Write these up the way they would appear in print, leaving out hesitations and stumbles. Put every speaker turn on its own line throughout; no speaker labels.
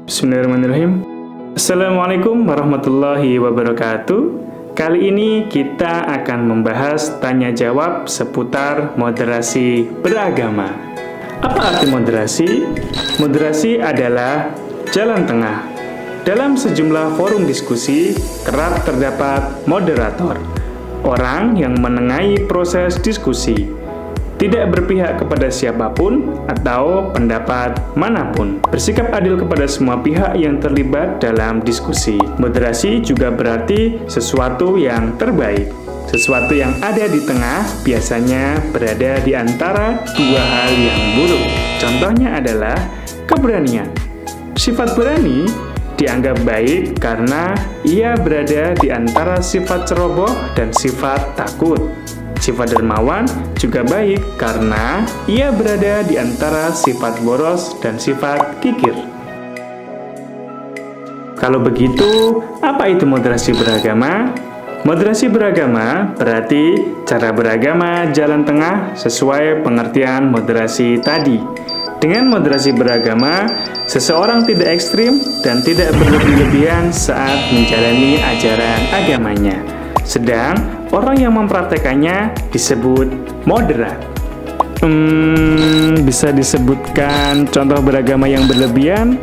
Bismillahirrahmanirrahim. Assalamualaikum warahmatullahi wabarakatuh. Kali ini kita akan membahas tanya jawab seputar moderasi beragama. Apa arti moderasi? Moderasi adalah jalan tengah. Dalam sejumlah forum diskusi, kerap terdapat moderator, orang yang menengahi proses diskusi, tidak berpihak kepada siapapun atau pendapat manapun, bersikap adil kepada semua pihak yang terlibat dalam diskusi. Moderasi juga berarti sesuatu yang terbaik. Sesuatu yang ada di tengah biasanya berada di antara dua hal yang buruk. Contohnya adalah keberanian. Sifat berani dianggap baik karena ia berada di antara sifat ceroboh dan sifat takut. Sifat dermawan juga baik karena ia berada di antara sifat boros dan sifat kikir. Kalau begitu, apa itu moderasi beragama? Moderasi beragama berarti cara beragama jalan tengah sesuai pengertian moderasi tadi. Dengan moderasi beragama, seseorang tidak ekstrim dan tidak berlebih-lebihan saat menjalani ajaran agamanya. Sedang orang yang mempraktekannya disebut moderat. Bisa disebutkan contoh beragama yang berlebihan?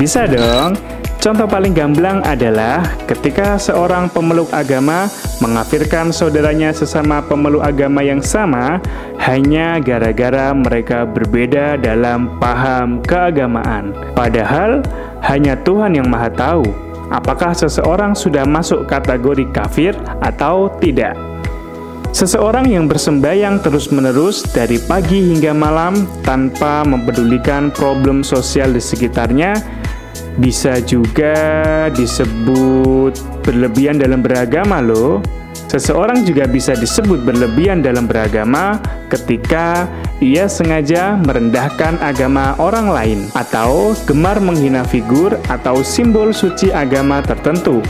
Bisa dong. Contoh paling gamblang adalah ketika seorang pemeluk agama mengkafirkan saudaranya sesama pemeluk agama yang sama hanya gara-gara mereka berbeda dalam paham keagamaan. Padahal hanya Tuhan yang Maha Tahu apakah seseorang sudah masuk kategori kafir atau tidak. Seseorang yang bersembahyang terus-menerus dari pagi hingga malam tanpa mempedulikan problem sosial di sekitarnya bisa juga disebut berlebihan dalam beragama loh. Seseorang juga bisa disebut berlebihan dalam beragama ketika ia sengaja merendahkan agama orang lain atau gemar menghina figur atau simbol suci agama tertentu.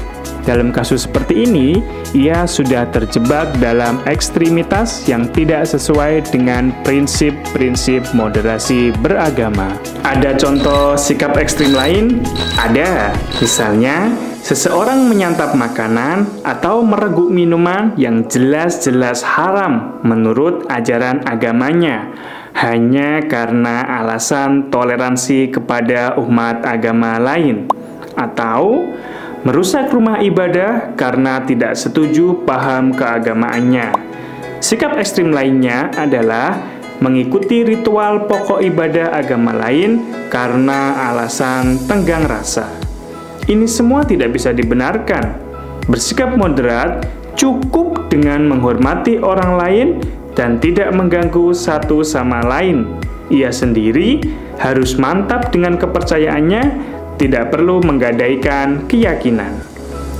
Dalam kasus seperti ini, ia sudah terjebak dalam ekstremitas yang tidak sesuai dengan prinsip-prinsip moderasi beragama. Ada contoh sikap ekstrim lain? Ada. Misalnya, seseorang menyantap makanan atau mereguk minuman yang jelas-jelas haram menurut ajaran agamanya hanya karena alasan toleransi kepada umat agama lain, atau merusak rumah ibadah karena tidak setuju paham keagamaannya. Sikap ekstrim lainnya adalah mengikuti ritual pokok ibadah agama lain karena alasan tenggang rasa. Ini semua tidak bisa dibenarkan. Bersikap moderat cukup dengan menghormati orang lain dan tidak mengganggu satu sama lain. Ia sendiri harus mantap dengan kepercayaannya, tidak perlu menggadaikan keyakinan.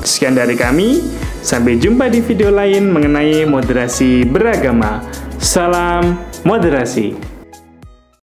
Sekian dari kami, sampai jumpa di video lain mengenai moderasi beragama. Salam moderasi.